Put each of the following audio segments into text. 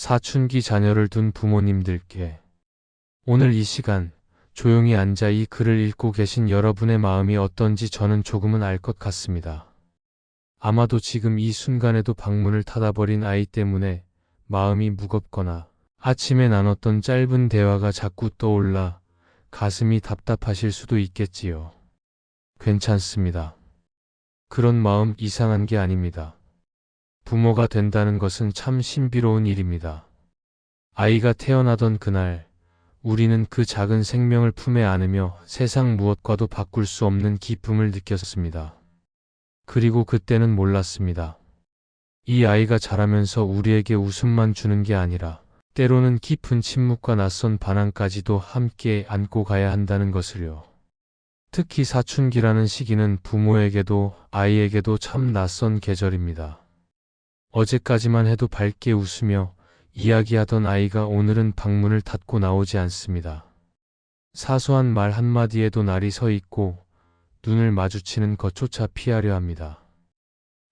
사춘기 자녀를 둔 부모님들께 오늘 이 시간 조용히 앉아 이 글을 읽고 계신 여러분의 마음이 어떤지 저는 조금은 알 것 같습니다. 아마도 지금 이 순간에도 방문을 닫아버린 아이 때문에 마음이 무겁거나 아침에 나눴던 짧은 대화가 자꾸 떠올라 가슴이 답답하실 수도 있겠지요. 괜찮습니다. 그런 마음 이상한 게 아닙니다. 부모가 된다는 것은 참 신비로운 일입니다. 아이가 태어나던 그날, 우리는 그 작은 생명을 품에 안으며 세상 무엇과도 바꿀 수 없는 기쁨을 느꼈습니다. 그리고 그때는 몰랐습니다. 이 아이가 자라면서 우리에게 웃음만 주는 게 아니라 때로는 깊은 침묵과 낯선 반항까지도 함께 안고 가야 한다는 것을요. 특히 사춘기라는 시기는 부모에게도 아이에게도 참 낯선 계절입니다. 어제까지만 해도 밝게 웃으며 이야기하던 아이가 오늘은 방문을 닫고 나오지 않습니다. 사소한 말 한마디에도 날이 서 있고 눈을 마주치는 것조차 피하려 합니다.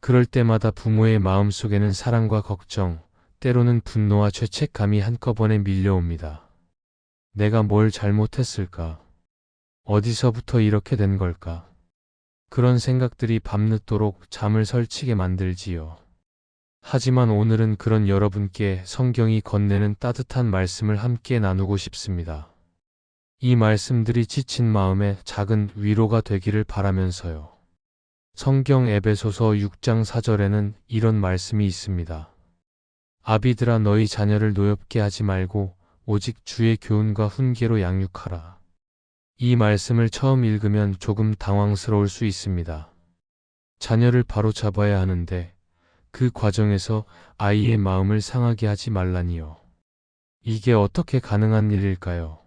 그럴 때마다 부모의 마음속에는 사랑과 걱정, 때로는 분노와 죄책감이 한꺼번에 밀려옵니다. 내가 뭘 잘못했을까? 어디서부터 이렇게 된 걸까? 그런 생각들이 밤늦도록 잠을 설치게 만들지요. 하지만 오늘은 그런 여러분께 성경이 건네는 따뜻한 말씀을 함께 나누고 싶습니다. 이 말씀들이 지친 마음에 작은 위로가 되기를 바라면서요. 성경 에베소서 6장 4절에는 이런 말씀이 있습니다. 아비들아 너희 자녀를 노엽게 하지 말고 오직 주의 교훈과 훈계로 양육하라. 이 말씀을 처음 읽으면 조금 당황스러울 수 있습니다. 자녀를 바로잡아야 하는데 그 과정에서 아이의 마음을 상하게 하지 말라니요. 이게 어떻게 가능한 일일까요?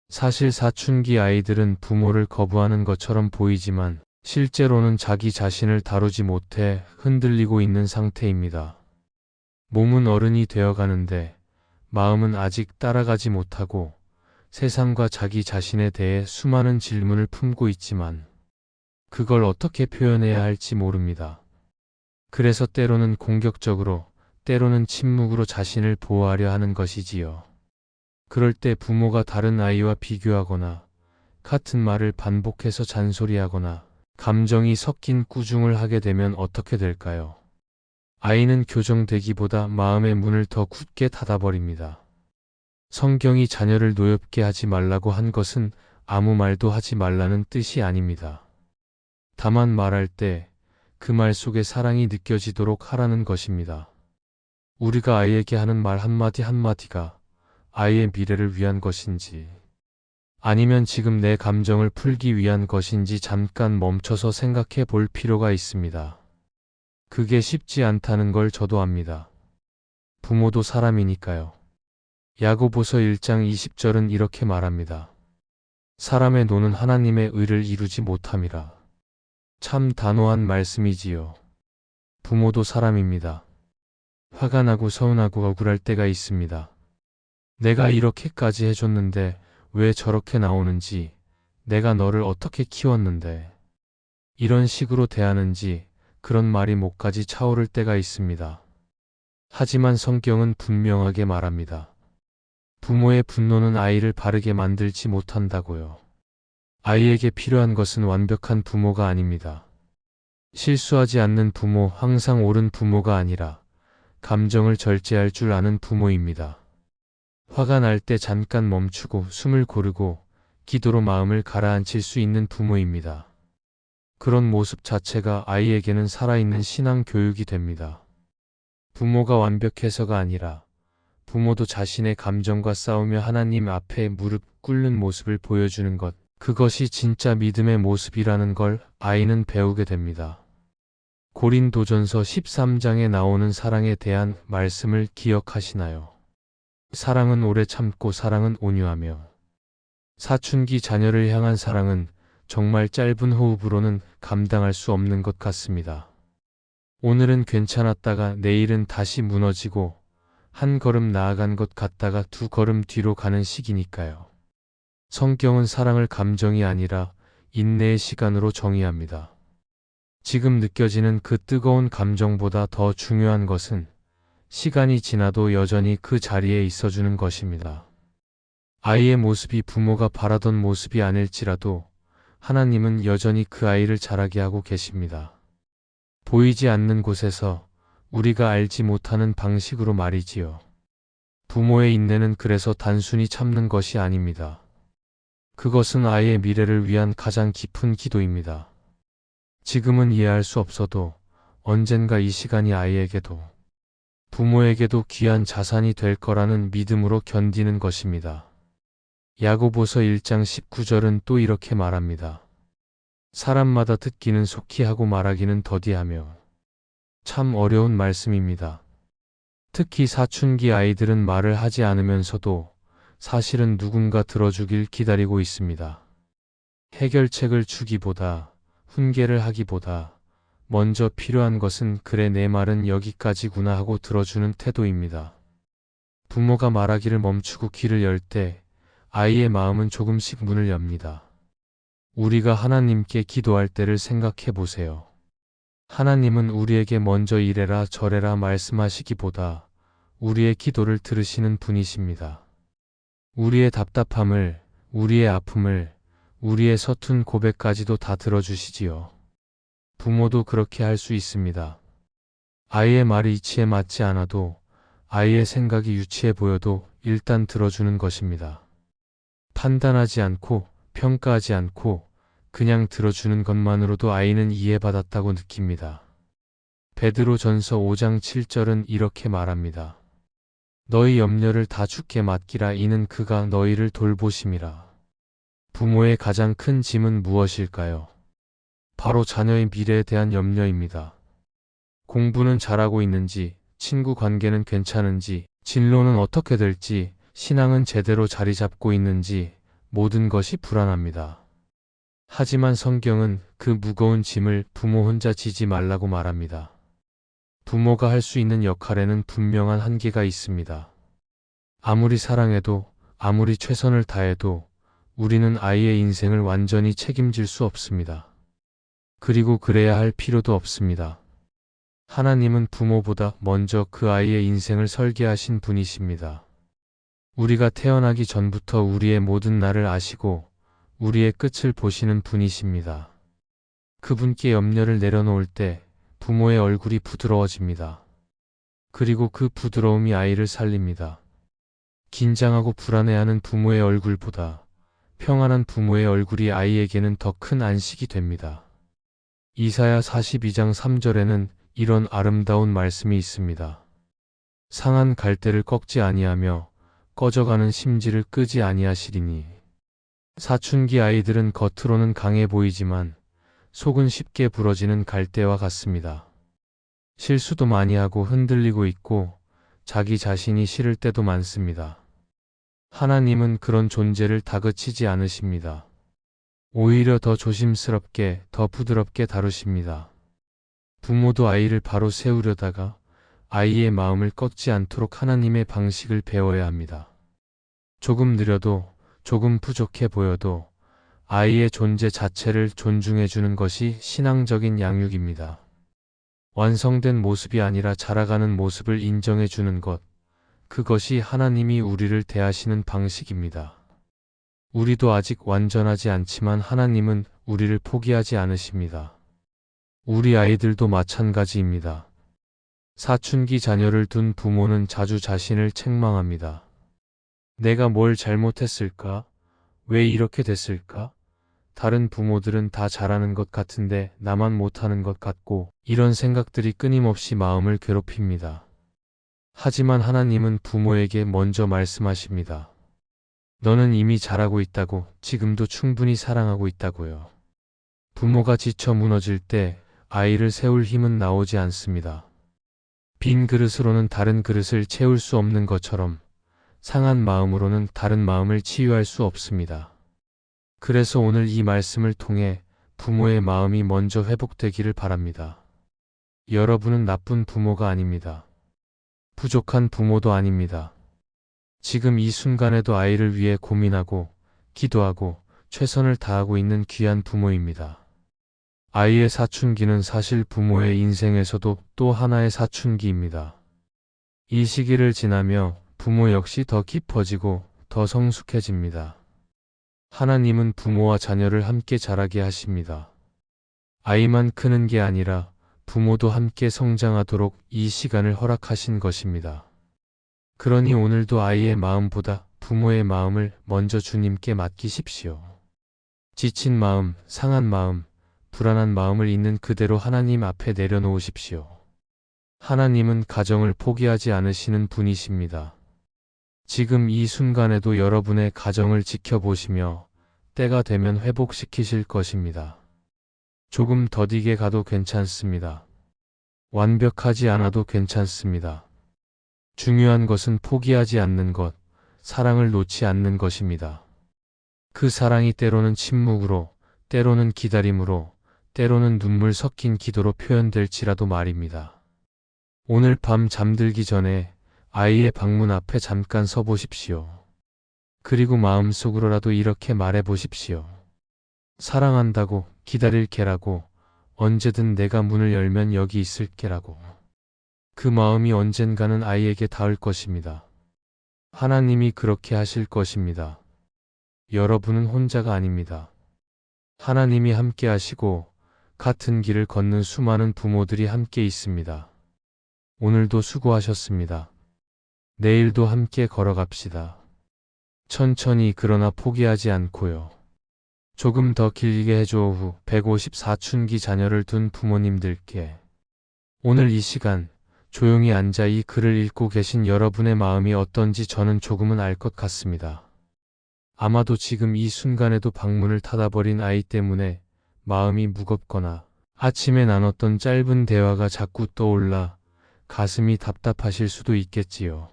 사실 사춘기 아이들은 부모를 거부하는 것처럼 보이지만 실제로는 자기 자신을 다루지 못해 흔들리고 있는 상태입니다. 몸은 어른이 되어가는데 마음은 아직 따라가지 못하고 세상과 자기 자신에 대해 수많은 질문을 품고 있지만 그걸 어떻게 표현해야 할지 모릅니다. 그래서 때로는 공격적으로, 때로는 침묵으로 자신을 보호하려 하는 것이지요. 그럴 때 부모가 다른 아이와 비교하거나 같은 말을 반복해서 잔소리하거나 감정이 섞인 꾸중을 하게 되면 어떻게 될까요? 아이는 교정되기보다 마음의 문을 더 굳게 닫아버립니다. 성경이 자녀를 노엽게 하지 말라고 한 것은 아무 말도 하지 말라는 뜻이 아닙니다. 다만 말할 때 그 말 속에 사랑이 느껴지도록 하라는 것입니다. 우리가 아이에게 하는 말 한마디 한마디가 아이의 미래를 위한 것인지 아니면 지금 내 감정을 풀기 위한 것인지 잠깐 멈춰서 생각해 볼 필요가 있습니다. 그게 쉽지 않다는 걸 저도 압니다. 부모도 사람이니까요. 야고보서 1장 20절은 이렇게 말합니다. 사람의 노는 하나님의 의를 이루지 못함이라. 참 단호한 말씀이지요. 부모도 사람입니다. 화가 나고 서운하고 억울할 때가 있습니다. 내가 이렇게까지 해줬는데 왜 저렇게 나오는지, 내가 너를 어떻게 키웠는데 이런 식으로 대하는지 그런 말이 목까지 차오를 때가 있습니다. 하지만 성경은 분명하게 말합니다. 부모의 분노는 아이를 바르게 만들지 못한다고요. 아이에게 필요한 것은 완벽한 부모가 아닙니다. 실수하지 않는 부모, 항상 옳은 부모가 아니라 감정을 절제할 줄 아는 부모입니다. 화가 날 때 잠깐 멈추고 숨을 고르고 기도로 마음을 가라앉힐 수 있는 부모입니다. 그런 모습 자체가 아이에게는 살아있는 신앙 교육이 됩니다. 부모가 완벽해서가 아니라 부모도 자신의 감정과 싸우며 하나님 앞에 무릎 꿇는 모습을 보여주는 것, 그것이 진짜 믿음의 모습이라는 걸 아이는 배우게 됩니다. 고린도전서 13장에 나오는 사랑에 대한 말씀을 기억하시나요? 사랑은 오래 참고 사랑은 온유하며. 사춘기 자녀를 향한 사랑은 정말 짧은 호흡으로는 감당할 수 없는 것 같습니다. 오늘은 괜찮았다가 내일은 다시 무너지고 한 걸음 나아간 것 같다가 두 걸음 뒤로 가는 시기니까요. 성경은 사랑을 감정이 아니라 인내의 시간으로 정의합니다. 지금 느껴지는 그 뜨거운 감정보다 더 중요한 것은 시간이 지나도 여전히 그 자리에 있어주는 것입니다. 아이의 모습이 부모가 바라던 모습이 아닐지라도 하나님은 여전히 그 아이를 자라게 하고 계십니다. 보이지 않는 곳에서 우리가 알지 못하는 방식으로 말이지요. 부모의 인내는 그래서 단순히 참는 것이 아닙니다. 그것은 아이의 미래를 위한 가장 깊은 기도입니다. 지금은 이해할 수 없어도 언젠가 이 시간이 아이에게도 부모에게도 귀한 자산이 될 거라는 믿음으로 견디는 것입니다. 야고보서 1장 19절은 또 이렇게 말합니다. 사람마다 듣기는 속히 하고 말하기는 더디하며. 참 어려운 말씀입니다. 특히 사춘기 아이들은 말을 하지 않으면서도 사실은 누군가 들어주길 기다리고 있습니다. 해결책을 주기보다, 훈계를 하기보다 먼저 필요한 것은 그래 내 말은 여기까지구나 하고 들어주는 태도입니다. 부모가 말하기를 멈추고 귀를 열 때 아이의 마음은 조금씩 문을 엽니다. 우리가 하나님께 기도할 때를 생각해 보세요. 하나님은 우리에게 먼저 이래라 저래라 말씀하시기보다 우리의 기도를 들으시는 분이십니다. 우리의 답답함을, 우리의 아픔을, 우리의 서툰 고백까지도 다 들어주시지요. 부모도 그렇게 할 수 있습니다. 아이의 말이 이치에 맞지 않아도, 아이의 생각이 유치해 보여도 일단 들어주는 것입니다. 판단하지 않고, 평가하지 않고, 그냥 들어주는 것만으로도 아이는 이해받았다고 느낍니다. 베드로전서 5장 7절은 이렇게 말합니다. 너희 염려를 다 주께 맡기라 이는 그가 너희를 돌보심이라. 부모의 가장 큰 짐은 무엇일까요? 바로 자녀의 미래에 대한 염려입니다. 공부는 잘하고 있는지, 친구 관계는 괜찮은지, 진로는 어떻게 될지, 신앙은 제대로 자리 잡고 있는지 모든 것이 불안합니다. 하지만 성경은 그 무거운 짐을 부모 혼자 지지 말라고 말합니다. 부모가 할 수 있는 역할에는 분명한 한계가 있습니다. 아무리 사랑해도, 아무리 최선을 다해도 우리는 아이의 인생을 완전히 책임질 수 없습니다. 그리고 그래야 할 필요도 없습니다. 하나님은 부모보다 먼저 그 아이의 인생을 설계하신 분이십니다. 우리가 태어나기 전부터 우리의 모든 날을 아시고 우리의 끝을 보시는 분이십니다. 그분께 염려를 내려놓을 때 부모의 얼굴이 부드러워집니다. 그리고 그 부드러움이 아이를 살립니다. 긴장하고 불안해하는 부모의 얼굴보다 평안한 부모의 얼굴이 아이에게는 더 큰 안식이 됩니다. 이사야 42장 3절에는 이런 아름다운 말씀이 있습니다. 상한 갈대를 꺾지 아니하며 꺼져가는 심지를 끄지 아니하시리니. 사춘기 아이들은 겉으로는 강해 보이지만 속은 쉽게 부러지는 갈대와 같습니다. 실수도 많이 하고 흔들리고 있고 자기 자신이 싫을 때도 많습니다. 하나님은 그런 존재를 다그치지 않으십니다. 오히려 더 조심스럽게, 더 부드럽게 다루십니다. 부모도 아이를 바로 세우려다가 아이의 마음을 꺾지 않도록 하나님의 방식을 배워야 합니다. 조금 느려도, 조금 부족해 보여도 아이의 존재 자체를 존중해 주는 것이 신앙적인 양육입니다. 완성된 모습이 아니라 자라가는 모습을 인정해 주는 것, 그것이 하나님이 우리를 대하시는 방식입니다. 우리도 아직 완전하지 않지만 하나님은 우리를 포기하지 않으십니다. 우리 아이들도 마찬가지입니다. 사춘기 자녀를 둔 부모는 자주 자신을 책망합니다. 내가 뭘 잘못했을까? 왜 이렇게 됐을까? 다른 부모들은 다 잘하는 것 같은데 나만 못하는 것 같고 이런 생각들이 끊임없이 마음을 괴롭힙니다. 하지만 하나님은 부모에게 먼저 말씀하십니다. 너는 이미 잘하고 있다고, 지금도 충분히 사랑하고 있다고요. 부모가 지쳐 무너질 때 아이를 세울 힘은 나오지 않습니다. 빈 그릇으로는 다른 그릇을 채울 수 없는 것처럼 상한 마음으로는 다른 마음을 치유할 수 없습니다. 그래서 오늘 이 말씀을 통해 부모의 마음이 먼저 회복되기를 바랍니다. 여러분은 나쁜 부모가 아닙니다. 부족한 부모도 아닙니다. 지금 이 순간에도 아이를 위해 고민하고 기도하고 최선을 다하고 있는 귀한 부모입니다. 아이의 사춘기는 사실 부모의 인생에서도 또 하나의 사춘기입니다. 이 시기를 지나며 부모 역시 더 깊어지고 더 성숙해집니다. 하나님은 부모와 자녀를 함께 자라게 하십니다. 아이만 크는 게 아니라 부모도 함께 성장하도록 이 시간을 허락하신 것입니다. 그러니 오늘도 아이의 마음보다 부모의 마음을 먼저 주님께 맡기십시오. 지친 마음, 상한 마음, 불안한 마음을 있는 그대로 하나님 앞에 내려놓으십시오. 하나님은 가정을 포기하지 않으시는 분이십니다. 지금 이 순간에도 여러분의 가정을 지켜보시며 때가 되면 회복시키실 것입니다. 조금 더디게 가도 괜찮습니다. 완벽하지 않아도 괜찮습니다. 중요한 것은 포기하지 않는 것, 사랑을 놓지 않는 것입니다. 그 사랑이 때로는 침묵으로, 때로는 기다림으로, 때로는 눈물 섞인 기도로 표현될지라도 말입니다. 오늘 밤 잠들기 전에 아이의 방문 앞에 잠깐 서 보십시오. 그리고 마음속으로라도 이렇게 말해 보십시오. 사랑한다고, 기다릴 게라고, 언제든 내가 문을 열면 여기 있을 게라고. 그 마음이 언젠가는 아이에게 닿을 것입니다. 하나님이 그렇게 하실 것입니다. 여러분은 혼자가 아닙니다. 하나님이 함께 하시고 같은 길을 걷는 수많은 부모들이 함께 있습니다. 오늘도 수고하셨습니다. 내일도 함께 걸어갑시다. 천천히 그러나 포기하지 않고요. 조금 더 길게 해줘 후 154춘기 자녀를 둔 부모님들께 오늘 이 시간 조용히 앉아 이 글을 읽고 계신 여러분의 마음이 어떤지 저는 조금은 알 것 같습니다. 아마도 지금 이 순간에도 방문을 닫아버린 아이 때문에 마음이 무겁거나 아침에 나눴던 짧은 대화가 자꾸 떠올라 가슴이 답답하실 수도 있겠지요.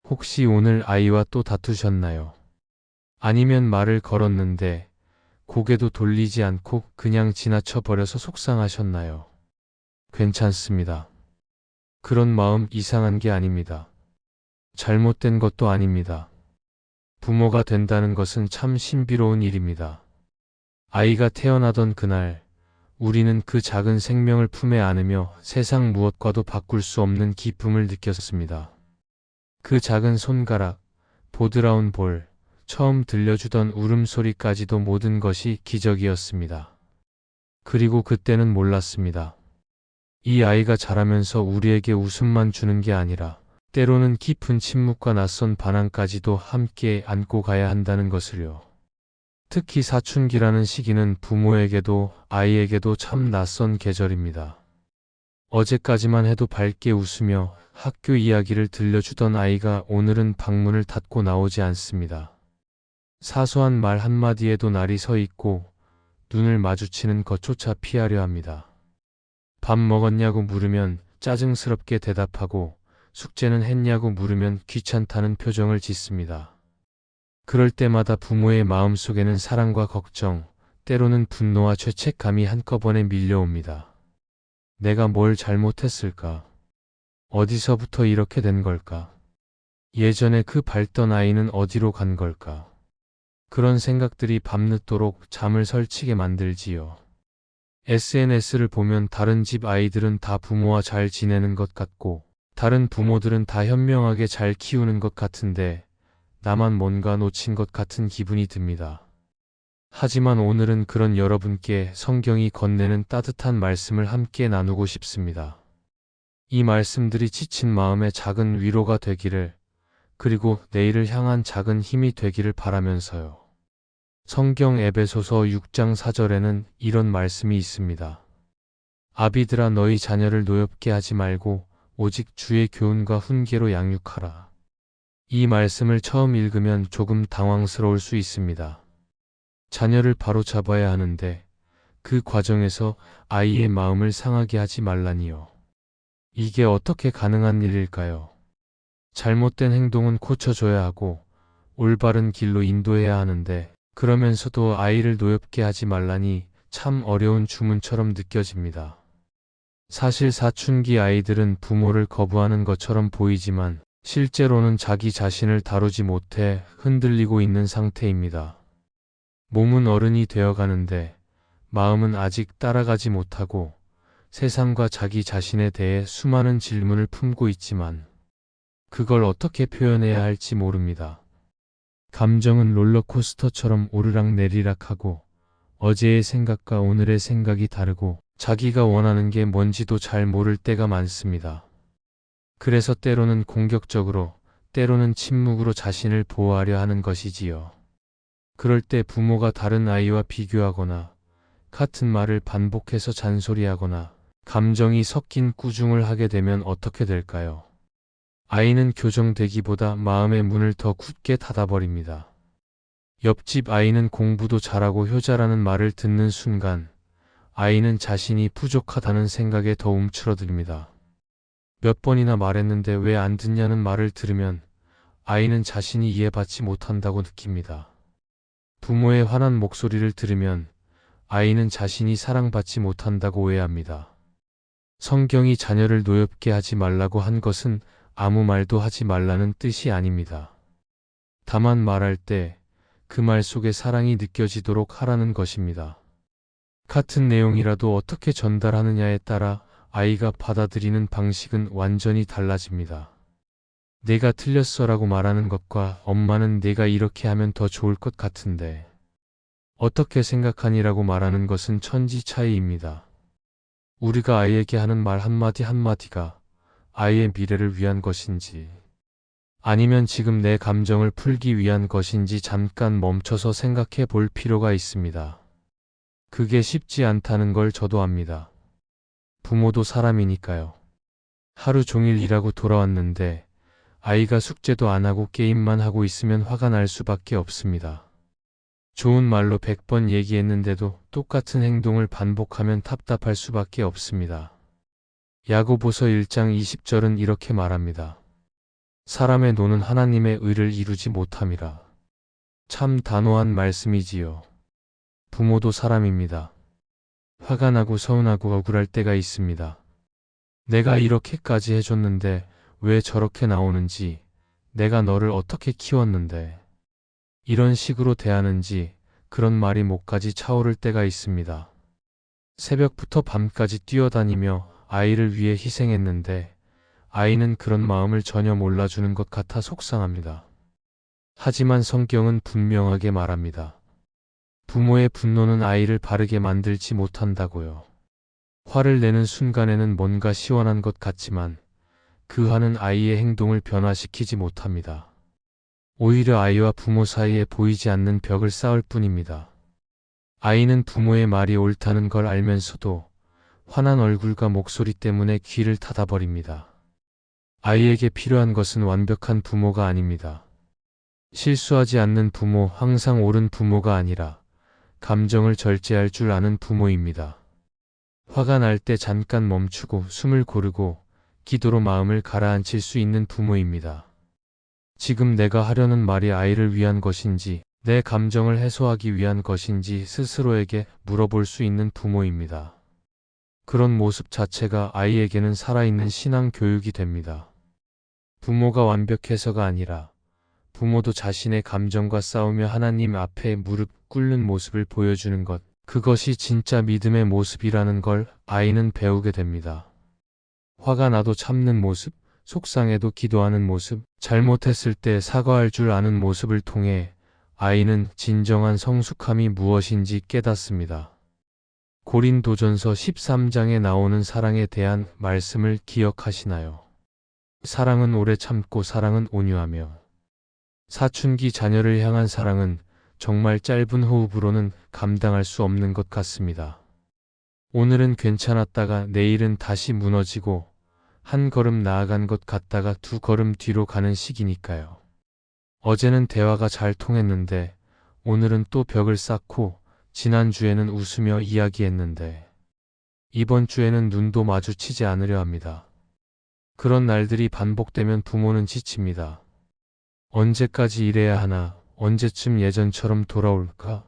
혹시 오늘 아이와 또 다투셨나요? 아니면 말을 걸었는데 고개도 돌리지 않고 그냥 지나쳐 버려서 속상하셨나요? 괜찮습니다. 그런 마음 이상한 게 아닙니다. 잘못된 것도 아닙니다. 부모가 된다는 것은 참 신비로운 일입니다. 아이가 태어나던 그날, 우리는 그 작은 생명을 품에 안으며 세상 무엇과도 바꿀 수 없는 기쁨을 느꼈습니다. 그 작은 손가락, 보드라운 볼, 처음 들려주던 울음소리까지도 모든 것이 기적이었습니다. 그리고 그때는 몰랐습니다. 이 아이가 자라면서 우리에게 웃음만 주는 게 아니라 때로는 깊은 침묵과 낯선 반항까지도 함께 안고 가야 한다는 것을요. 특히 사춘기라는 시기는 부모에게도 아이에게도 참 낯선 계절입니다. 어제까지만 해도 밝게 웃으며 학교 이야기를 들려주던 아이가 오늘은 방문을 닫고 나오지 않습니다. 사소한 말 한마디에도 날이 서 있고 눈을 마주치는 것조차 피하려 합니다. 밥 먹었냐고 물으면 짜증스럽게 대답하고 숙제는 했냐고 물으면 귀찮다는 표정을 짓습니다. 그럴 때마다 부모의 마음속에는 사랑과 걱정, 때로는 분노와 죄책감이 한꺼번에 밀려옵니다. 내가 뭘 잘못했을까? 어디서부터 이렇게 된 걸까? 예전에 그 밝던 아이는 어디로 간 걸까? 그런 생각들이 밤늦도록 잠을 설치게 만들지요. SNS를 보면 다른 집 아이들은 다 부모와 잘 지내는 것 같고 다른 부모들은 다 현명하게 잘 키우는 것 같은데 나만 뭔가 놓친 것 같은 기분이 듭니다. 하지만 오늘은 그런 여러분께 성경이 건네는 따뜻한 말씀을 함께 나누고 싶습니다. 이 말씀들이 지친 마음에 작은 위로가 되기를, 그리고 내일을 향한 작은 힘이 되기를 바라면서요. 성경 에베소서 6장 4절에는 이런 말씀이 있습니다. 아비들아 너희 자녀를 노엽게 하지 말고 오직 주의 교훈과 훈계로 양육하라. 이 말씀을 처음 읽으면 조금 당황스러울 수 있습니다. 자녀를 바로잡아야 하는데 그 과정에서 아이의 마음을 상하게 하지 말라니요. 이게 어떻게 가능한 일일까요? 잘못된 행동은 고쳐줘야 하고 올바른 길로 인도해야 하는데 그러면서도 아이를 노엽게 하지 말라니 참 어려운 주문처럼 느껴집니다. 사실 사춘기 아이들은 부모를 거부하는 것처럼 보이지만 실제로는 자기 자신을 다루지 못해 흔들리고 있는 상태입니다. 몸은 어른이 되어가는데 마음은 아직 따라가지 못하고 세상과 자기 자신에 대해 수많은 질문을 품고 있지만 그걸 어떻게 표현해야 할지 모릅니다. 감정은 롤러코스터처럼 오르락내리락하고 어제의 생각과 오늘의 생각이 다르고 자기가 원하는 게 뭔지도 잘 모를 때가 많습니다. 그래서 때로는 공격적으로, 때로는 침묵으로 자신을 보호하려 하는 것이지요. 그럴 때 부모가 다른 아이와 비교하거나 같은 말을 반복해서 잔소리하거나 감정이 섞인 꾸중을 하게 되면 어떻게 될까요? 아이는 교정되기보다 마음의 문을 더 굳게 닫아버립니다. 옆집 아이는 공부도 잘하고 효자라는 말을 듣는 순간 아이는 자신이 부족하다는 생각에 더 움츠러듭니다. 몇 번이나 말했는데 왜 안 듣냐는 말을 들으면 아이는 자신이 이해받지 못한다고 느낍니다. 부모의 화난 목소리를 들으면 아이는 자신이 사랑받지 못한다고 오해합니다. 성경이 자녀를 노엽게 하지 말라고 한 것은 아무 말도 하지 말라는 뜻이 아닙니다. 다만 말할 때 그 말 속에 사랑이 느껴지도록 하라는 것입니다. 같은 내용이라도 어떻게 전달하느냐에 따라 아이가 받아들이는 방식은 완전히 달라집니다. 내가 틀렸어라고 말하는 것과 엄마는 내가 이렇게 하면 더 좋을 것 같은데 어떻게 생각하니라고 말하는 것은 천지 차이입니다. 우리가 아이에게 하는 말 한마디 한마디가 아이의 미래를 위한 것인지 아니면 지금 내 감정을 풀기 위한 것인지 잠깐 멈춰서 생각해 볼 필요가 있습니다. 그게 쉽지 않다는 걸 저도 압니다. 부모도 사람이니까요. 하루 종일 일하고 돌아왔는데 아이가 숙제도 안 하고 게임만 하고 있으면 화가 날 수밖에 없습니다. 좋은 말로 100번 얘기했는데도 똑같은 행동을 반복하면 답답할 수밖에 없습니다. 야고보서 1장 20절은 이렇게 말합니다. 사람의 노는 하나님의 의를 이루지 못함이라. 참 단호한 말씀이지요. 부모도 사람입니다. 화가 나고 서운하고 억울할 때가 있습니다. 내가 이렇게까지 해줬는데 왜 저렇게 나오는지, 내가 너를 어떻게 키웠는데 이런 식으로 대하는지 그런 말이 목까지 차오를 때가 있습니다. 새벽부터 밤까지 뛰어다니며 아이를 위해 희생했는데 아이는 그런 마음을 전혀 몰라주는 것 같아 속상합니다. 하지만 성경은 분명하게 말합니다. 부모의 분노는 아이를 바르게 만들지 못한다고요. 화를 내는 순간에는 뭔가 시원한 것 같지만 그 화는 아이의 행동을 변화시키지 못합니다. 오히려 아이와 부모 사이에 보이지 않는 벽을 쌓을 뿐입니다. 아이는 부모의 말이 옳다는 걸 알면서도 화난 얼굴과 목소리 때문에 귀를 닫아버립니다. 아이에게 필요한 것은 완벽한 부모가 아닙니다. 실수하지 않는 부모, 항상 옳은 부모가 아니라 감정을 절제할 줄 아는 부모입니다. 화가 날 때 잠깐 멈추고 숨을 고르고 기도로 마음을 가라앉힐 수 있는 부모입니다. 지금 내가 하려는 말이 아이를 위한 것인지 내 감정을 해소하기 위한 것인지 스스로에게 물어볼 수 있는 부모입니다. 그런 모습 자체가 아이에게는 살아있는 신앙 교육이 됩니다. 부모가 완벽해서가 아니라 부모도 자신의 감정과 싸우며 하나님 앞에 무릎 꿇는 모습을 보여주는 것, 그것이 진짜 믿음의 모습이라는 걸 아이는 배우게 됩니다. 화가 나도 참는 모습, 속상해도 기도하는 모습, 잘못했을 때 사과할 줄 아는 모습을 통해 아이는 진정한 성숙함이 무엇인지 깨닫습니다. 고린도전서 13장에 나오는 사랑에 대한 말씀을 기억하시나요? 사랑은 오래 참고 사랑은 온유하며 사춘기 자녀를 향한 사랑은 정말 짧은 호흡으로는 감당할 수 없는 것 같습니다. 오늘은 괜찮았다가 내일은 다시 무너지고 한 걸음 나아간 것 같다가 두 걸음 뒤로 가는 시기니까요. 어제는 대화가 잘 통했는데 오늘은 또 벽을 쌓고 지난주에는 웃으며 이야기했는데 이번 주에는 눈도 마주치지 않으려 합니다. 그런 날들이 반복되면 부모는 지칩니다. 언제까지 이래야 하나, 언제쯤 예전처럼 돌아올까,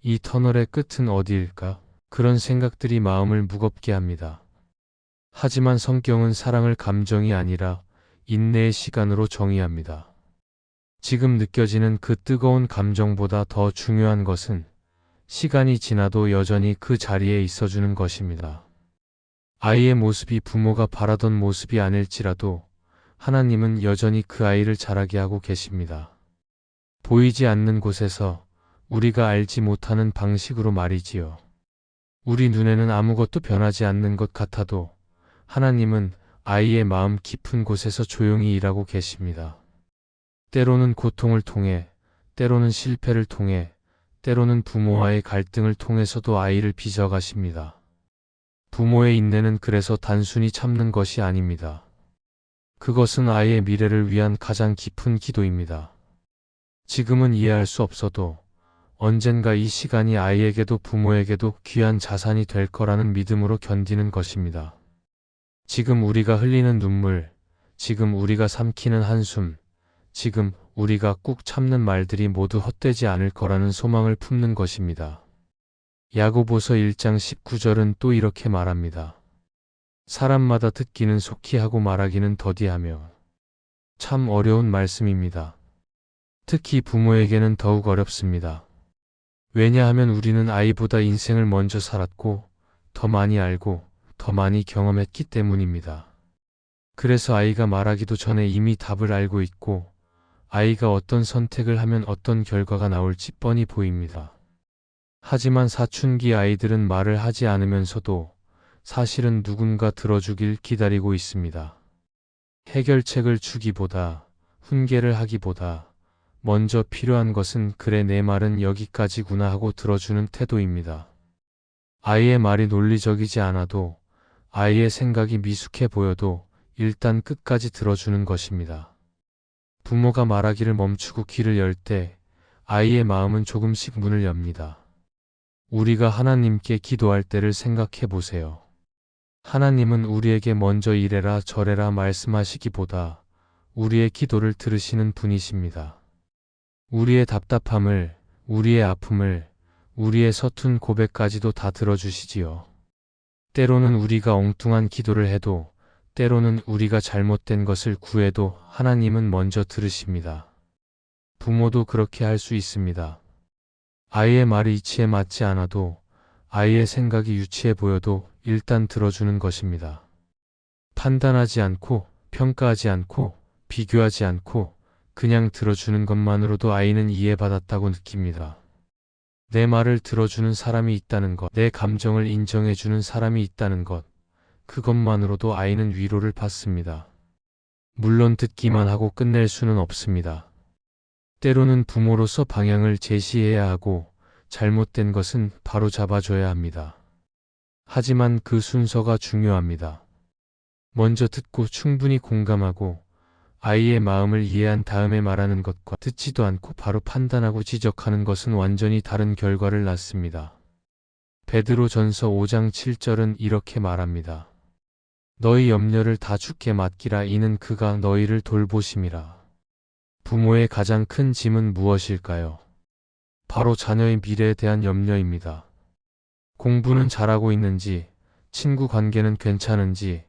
이 터널의 끝은 어디일까, 그런 생각들이 마음을 무겁게 합니다. 하지만 성경은 사랑을 감정이 아니라 인내의 시간으로 정의합니다. 지금 느껴지는 그 뜨거운 감정보다 더 중요한 것은 시간이 지나도 여전히 그 자리에 있어주는 것입니다. 아이의 모습이 부모가 바라던 모습이 아닐지라도 하나님은 여전히 그 아이를 자라게 하고 계십니다. 보이지 않는 곳에서 우리가 알지 못하는 방식으로 말이지요. 우리 눈에는 아무것도 변하지 않는 것 같아도 하나님은 아이의 마음 깊은 곳에서 조용히 일하고 계십니다. 때로는 고통을 통해, 때로는 실패를 통해, 때로는 부모와의 갈등을 통해서도 아이를 빚어가십니다. 부모의 인내는 그래서 단순히 참는 것이 아닙니다. 그것은 아이의 미래를 위한 가장 깊은 기도입니다. 지금은 이해할 수 없어도 언젠가 이 시간이 아이에게도 부모에게도 귀한 자산이 될 거라는 믿음으로 견디는 것입니다. 지금 우리가 흘리는 눈물, 지금 우리가 삼키는 한숨, 지금 우리가 꾹 참는 말들이 모두 헛되지 않을 거라는 소망을 품는 것입니다. 야고보서 1장 19절은 또 이렇게 말합니다. 사람마다 듣기는 속히 하고 말하기는 더디하며. 참 어려운 말씀입니다. 특히 부모에게는 더욱 어렵습니다. 왜냐하면 우리는 아이보다 인생을 먼저 살았고 더 많이 알고 더 많이 경험했기 때문입니다. 그래서 아이가 말하기도 전에 이미 답을 알고 있고 아이가 어떤 선택을 하면 어떤 결과가 나올지 뻔히 보입니다. 하지만 사춘기 아이들은 말을 하지 않으면서도 사실은 누군가 들어주길 기다리고 있습니다. 해결책을 주기보다, 훈계를 하기보다 먼저 필요한 것은 그래 내 말은 여기까지구나 하고 들어주는 태도입니다. 아이의 말이 논리적이지 않아도 아이의 생각이 미숙해 보여도 일단 끝까지 들어주는 것입니다. 부모가 말하기를 멈추고 귀를 열 때 아이의 마음은 조금씩 문을 엽니다. 우리가 하나님께 기도할 때를 생각해 보세요. 하나님은 우리에게 먼저 이래라 저래라 말씀하시기보다 우리의 기도를 들으시는 분이십니다. 우리의 답답함을, 우리의 아픔을, 우리의 서툰 고백까지도 다 들어주시지요. 때로는 우리가 엉뚱한 기도를 해도, 때로는 우리가 잘못된 것을 구해도 하나님은 먼저 들으십니다. 부모도 그렇게 할 수 있습니다. 아이의 말이 이치에 맞지 않아도, 아이의 생각이 유치해 보여도 일단 들어주는 것입니다. 판단하지 않고, 평가하지 않고, 비교하지 않고, 그냥 들어주는 것만으로도 아이는 이해받았다고 느낍니다. 내 말을 들어주는 사람이 있다는 것, 내 감정을 인정해주는 사람이 있다는 것, 그것만으로도 아이는 위로를 받습니다. 물론 듣기만 하고 끝낼 수는 없습니다. 때로는 부모로서 방향을 제시해야 하고 잘못된 것은 바로 잡아줘야 합니다. 하지만 그 순서가 중요합니다. 먼저 듣고 충분히 공감하고 아이의 마음을 이해한 다음에 말하는 것과 듣지도 않고 바로 판단하고 지적하는 것은 완전히 다른 결과를 낳습니다. 베드로전서 5장 7절은 이렇게 말합니다. 너희 염려를 다 주께 맡기라 이는 그가 너희를 돌보심이라. 부모의 가장 큰 짐은 무엇일까요? 바로 자녀의 미래에 대한 염려입니다. 공부는 잘하고 있는지, 친구 관계는 괜찮은지,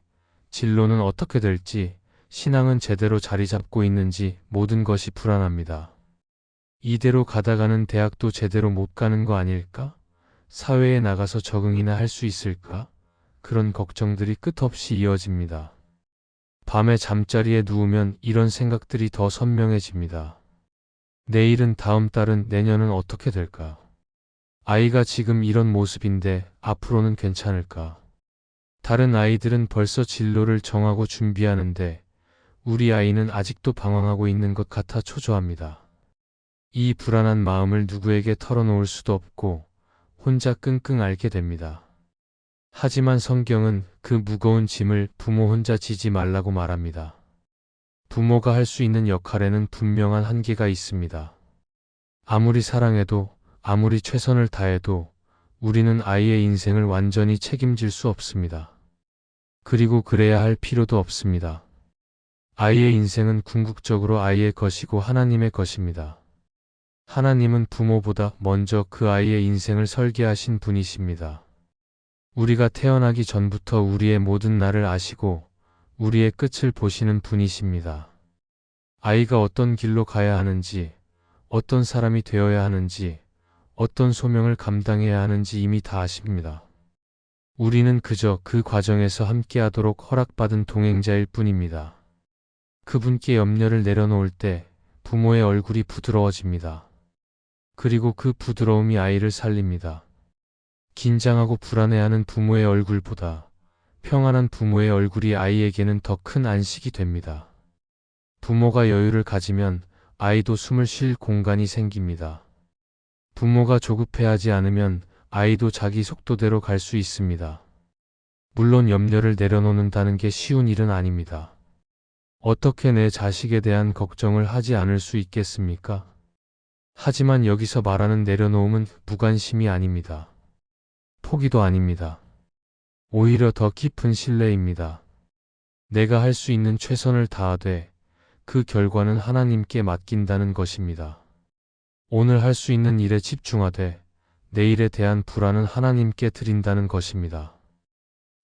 진로는 어떻게 될지, 신앙은 제대로 자리 잡고 있는지 모든 것이 불안합니다. 이대로 가다가는 대학도 제대로 못 가는 거 아닐까? 사회에 나가서 적응이나 할 수 있을까? 그런 걱정들이 끝없이 이어집니다. 밤에 잠자리에 누우면 이런 생각들이 더 선명해집니다. 내일은 다음 달은 내년은 어떻게 될까? 아이가 지금 이런 모습인데 앞으로는 괜찮을까? 다른 아이들은 벌써 진로를 정하고 준비하는데 우리 아이는 아직도 방황하고 있는 것 같아 초조합니다. 이 불안한 마음을 누구에게 털어놓을 수도 없고 혼자 끙끙 앓게 됩니다. 하지만 성경은 그 무거운 짐을 부모 혼자 지지 말라고 말합니다. 부모가 할 수 있는 역할에는 분명한 한계가 있습니다. 아무리 사랑해도 아무리 최선을 다해도 우리는 아이의 인생을 완전히 책임질 수 없습니다. 그리고 그래야 할 필요도 없습니다. 아이의 인생은 궁극적으로 아이의 것이고 하나님의 것입니다. 하나님은 부모보다 먼저 그 아이의 인생을 설계하신 분이십니다. 우리가 태어나기 전부터 우리의 모든 날을 아시고 우리의 끝을 보시는 분이십니다. 아이가 어떤 길로 가야 하는지, 어떤 사람이 되어야 하는지, 어떤 소명을 감당해야 하는지 이미 다 아십니다. 우리는 그저 그 과정에서 함께하도록 허락받은 동행자일 뿐입니다. 그분께 염려를 내려놓을 때 부모의 얼굴이 부드러워집니다. 그리고 그 부드러움이 아이를 살립니다. 긴장하고 불안해하는 부모의 얼굴보다 평안한 부모의 얼굴이 아이에게는 더 큰 안식이 됩니다. 부모가 여유를 가지면 아이도 숨을 쉴 공간이 생깁니다. 부모가 조급해하지 않으면 아이도 자기 속도대로 갈 수 있습니다. 물론 염려를 내려놓는다는 게 쉬운 일은 아닙니다. 어떻게 내 자식에 대한 걱정을 하지 않을 수 있겠습니까? 하지만 여기서 말하는 내려놓음은 무관심이 아닙니다. 포기도 아닙니다. 오히려 더 깊은 신뢰입니다. 내가 할 수 있는 최선을 다하되 그 결과는 하나님께 맡긴다는 것입니다. 오늘 할 수 있는 일에 집중하되 내일에 대한 불안은 하나님께 드린다는 것입니다.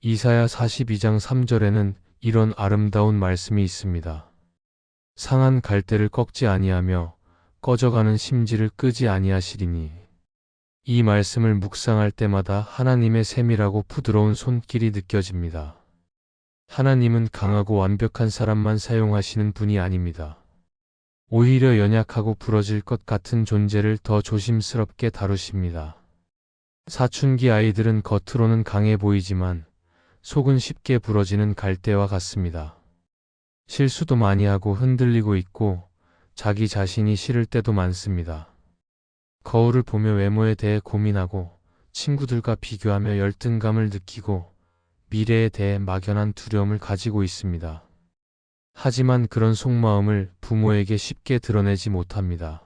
이사야 42장 3절에는 이런 아름다운 말씀이 있습니다. 상한 갈대를 꺾지 아니하며 꺼져가는 심지를 끄지 아니하시리니. 이 말씀을 묵상할 때마다 하나님의 세밀하고 부드러운 손길이 느껴집니다. 하나님은 강하고 완벽한 사람만 사용하시는 분이 아닙니다. 오히려 연약하고 부러질 것 같은 존재를 더 조심스럽게 다루십니다. 사춘기 아이들은 겉으로는 강해 보이지만 속은 쉽게 부러지는 갈대와 같습니다. 실수도 많이 하고 흔들리고 있고 자기 자신이 싫을 때도 많습니다. 거울을 보며 외모에 대해 고민하고 친구들과 비교하며 열등감을 느끼고 미래에 대해 막연한 두려움을 가지고 있습니다. 하지만 그런 속마음을 부모에게 쉽게 드러내지 못합니다.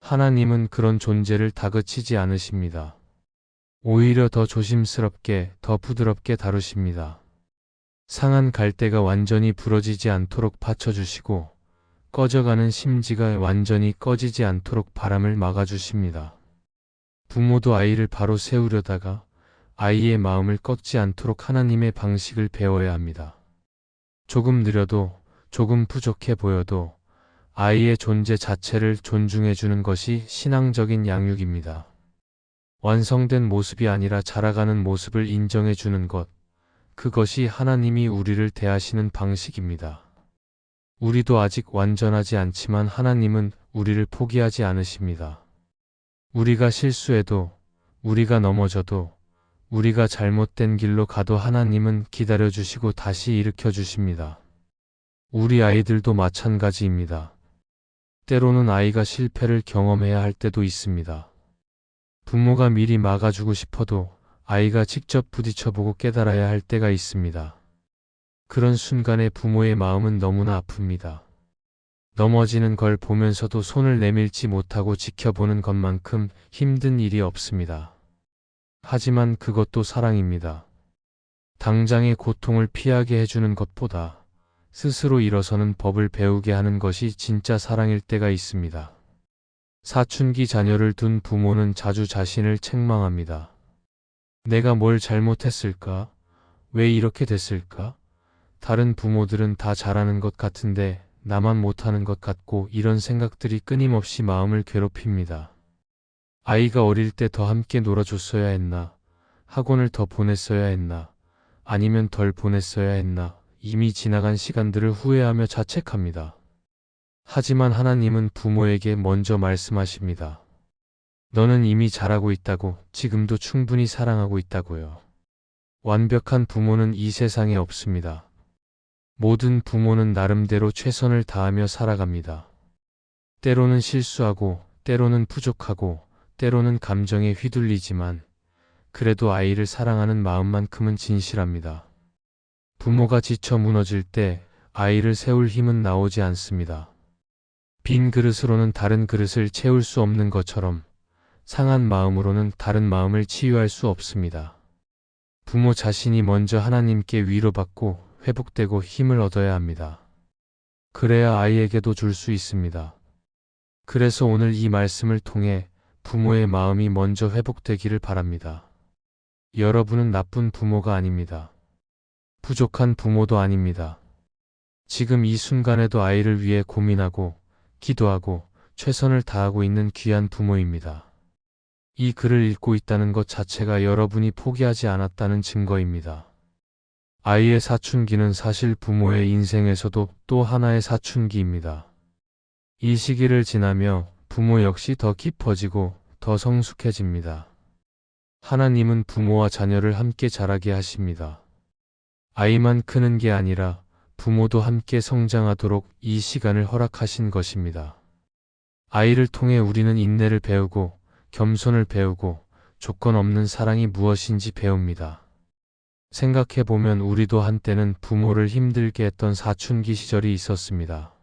하나님은 그런 존재를 다그치지 않으십니다. 오히려 더 조심스럽게, 더 부드럽게 다루십니다. 상한 갈대가 완전히 부러지지 않도록 받쳐주시고 꺼져가는 심지가 완전히 꺼지지 않도록 바람을 막아주십니다. 부모도 아이를 바로 세우려다가 아이의 마음을 꺾지 않도록 하나님의 방식을 배워야 합니다. 조금 느려도, 조금 부족해 보여도 아이의 존재 자체를 존중해주는 것이 신앙적인 양육입니다. 완성된 모습이 아니라 자라가는 모습을 인정해주는 것, 그것이 하나님이 우리를 대하시는 방식입니다. 우리도 아직 완전하지 않지만 하나님은 우리를 포기하지 않으십니다. 우리가 실수해도, 우리가 넘어져도, 우리가 잘못된 길로 가도 하나님은 기다려주시고 다시 일으켜주십니다. 우리 아이들도 마찬가지입니다. 때로는 아이가 실패를 경험해야 할 때도 있습니다. 부모가 미리 막아주고 싶어도 아이가 직접 부딪혀보고 깨달아야 할 때가 있습니다. 그런 순간에 부모의 마음은 너무나 아픕니다. 넘어지는 걸 보면서도 손을 내밀지 못하고 지켜보는 것만큼 힘든 일이 없습니다. 하지만 그것도 사랑입니다. 당장의 고통을 피하게 해주는 것보다 스스로 일어서는 법을 배우게 하는 것이 진짜 사랑일 때가 있습니다. 사춘기 자녀를 둔 부모는 자주 자신을 책망합니다. 내가 뭘 잘못했을까? 왜 이렇게 됐을까? 다른 부모들은 다 잘하는 것 같은데 나만 못하는 것 같고 이런 생각들이 끊임없이 마음을 괴롭힙니다. 아이가 어릴 때 더 함께 놀아줬어야 했나? 학원을 더 보냈어야 했나? 아니면 덜 보냈어야 했나? 이미 지나간 시간들을 후회하며 자책합니다. 하지만 하나님은 부모에게 먼저 말씀하십니다. 너는 이미 잘하고 있다고, 지금도 충분히 사랑하고 있다고요. 완벽한 부모는 이 세상에 없습니다. 모든 부모는 나름대로 최선을 다하며 살아갑니다. 때로는 실수하고, 때로는 부족하고, 때로는 감정에 휘둘리지만 그래도 아이를 사랑하는 마음만큼은 진실합니다. 부모가 지쳐 무너질 때 아이를 세울 힘은 나오지 않습니다. 빈 그릇으로는 다른 그릇을 채울 수 없는 것처럼 상한 마음으로는 다른 마음을 치유할 수 없습니다. 부모 자신이 먼저 하나님께 위로받고 회복되고 힘을 얻어야 합니다. 그래야 아이에게도 줄 수 있습니다. 그래서 오늘 이 말씀을 통해 부모의 마음이 먼저 회복되기를 바랍니다. 여러분은 나쁜 부모가 아닙니다. 부족한 부모도 아닙니다. 지금 이 순간에도 아이를 위해 고민하고 기도하고 최선을 다하고 있는 귀한 부모입니다. 이 글을 읽고 있다는 것 자체가 여러분이 포기하지 않았다는 증거입니다. 아이의 사춘기는 사실 부모의 인생에서도 또 하나의 사춘기입니다. 이 시기를 지나며 부모 역시 더 깊어지고 더 성숙해집니다. 하나님은 부모와 자녀를 함께 자라게 하십니다. 아이만 크는 게 아니라 부모도 함께 성장하도록 이 시간을 허락하신 것입니다. 아이를 통해 우리는 인내를 배우고 겸손을 배우고 조건 없는 사랑이 무엇인지 배웁니다. 생각해보면 우리도 한때는 부모를 힘들게 했던 사춘기 시절이 있었습니다.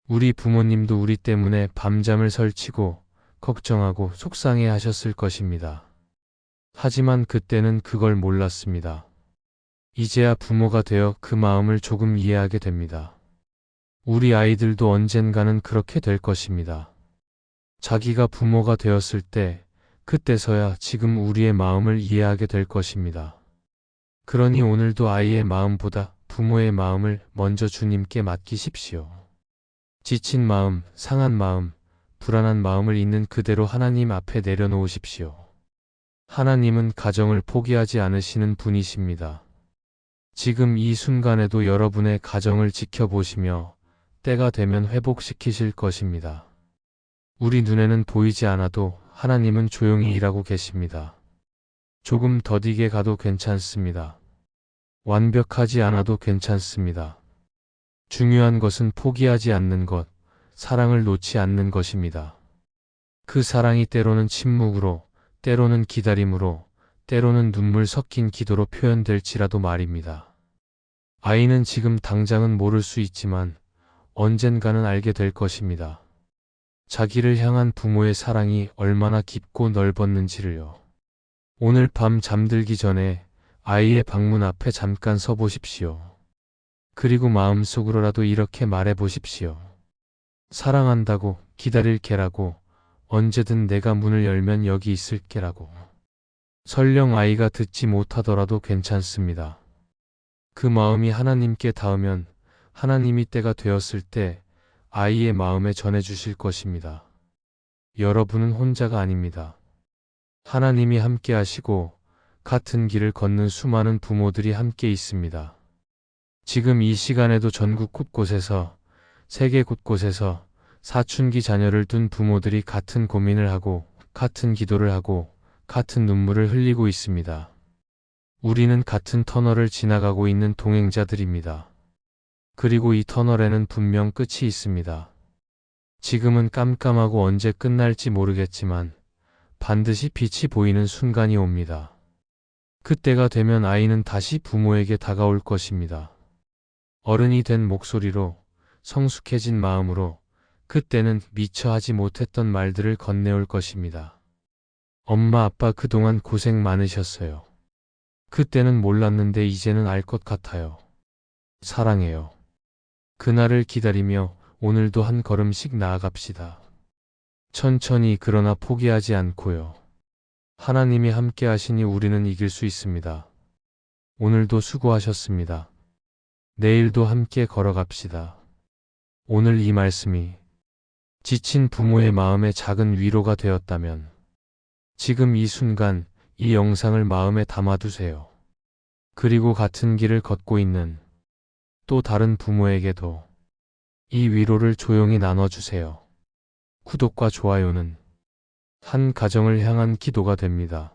우리 부모님도 우리 때문에 밤잠을 설치고 걱정하고 속상해 하셨을 것입니다. 하지만 그때는 그걸 몰랐습니다. 이제야 부모가 되어 그 마음을 조금 이해하게 됩니다. 우리 아이들도 언젠가는 그렇게 될 것입니다. 자기가 부모가 되었을 때, 그때서야 지금 우리의 마음을 이해하게 될 것입니다. 그러니 오늘도 아이의 마음보다 부모의 마음을 먼저 주님께 맡기십시오. 지친 마음, 상한 마음, 불안한 마음을 있는 그대로 하나님 앞에 내려놓으십시오. 하나님은 가정을 포기하지 않으시는 분이십니다. 지금 이 순간에도 여러분의 가정을 지켜보시며 때가 되면 회복시키실 것입니다. 우리 눈에는 보이지 않아도 하나님은 조용히 일하고 계십니다. 조금 더디게 가도 괜찮습니다. 완벽하지 않아도 괜찮습니다. 중요한 것은 포기하지 않는 것, 사랑을 놓지 않는 것입니다. 그 사랑이 때로는 침묵으로, 때로는 기다림으로, 때로는 눈물 섞인 기도로 표현될지라도 말입니다. 아이는 지금 당장은 모를 수 있지만 언젠가는 알게 될 것입니다. 자기를 향한 부모의 사랑이 얼마나 깊고 넓었는지를요. 오늘 밤 잠들기 전에 아이의 방문 앞에 잠깐 서 보십시오. 그리고 마음속으로라도 이렇게 말해 보십시오. 사랑한다고, 기다릴게라고, 언제든 내가 문을 열면 여기 있을게라고. 설령 아이가 듣지 못하더라도 괜찮습니다. 그 마음이 하나님께 닿으면 하나님이 때가 되었을 때 아이의 마음에 전해주실 것입니다. 여러분은 혼자가 아닙니다. 하나님이 함께 하시고 같은 길을 걷는 수많은 부모들이 함께 있습니다. 지금 이 시간에도 전국 곳곳에서, 세계 곳곳에서 사춘기 자녀를 둔 부모들이 같은 고민을 하고 같은 기도를 하고 같은 눈물을 흘리고 있습니다. 우리는 같은 터널을 지나가고 있는 동행자들입니다. 그리고 이 터널에는 분명 끝이 있습니다. 지금은 깜깜하고 언제 끝날지 모르겠지만 반드시 빛이 보이는 순간이 옵니다. 그때가 되면 아이는 다시 부모에게 다가올 것입니다. 어른이 된 목소리로, 성숙해진 마음으로 그때는 미처 하지 못했던 말들을 건네올 것입니다. 엄마 아빠 그동안 고생 많으셨어요. 그때는 몰랐는데 이제는 알 것 같아요. 사랑해요. 그날을 기다리며 오늘도 한 걸음씩 나아갑시다. 천천히 그러나 포기하지 않고요. 하나님이 함께 하시니 우리는 이길 수 있습니다. 오늘도 수고하셨습니다. 내일도 함께 걸어갑시다. 오늘 이 말씀이 지친 부모의 마음에 작은 위로가 되었다면 지금 이 순간 이 영상을 마음에 담아두세요. 그리고 같은 길을 걷고 있는 또 다른 부모에게도 이 위로를 조용히 나눠주세요. 구독과 좋아요는 한 가정을 향한 기도가 됩니다.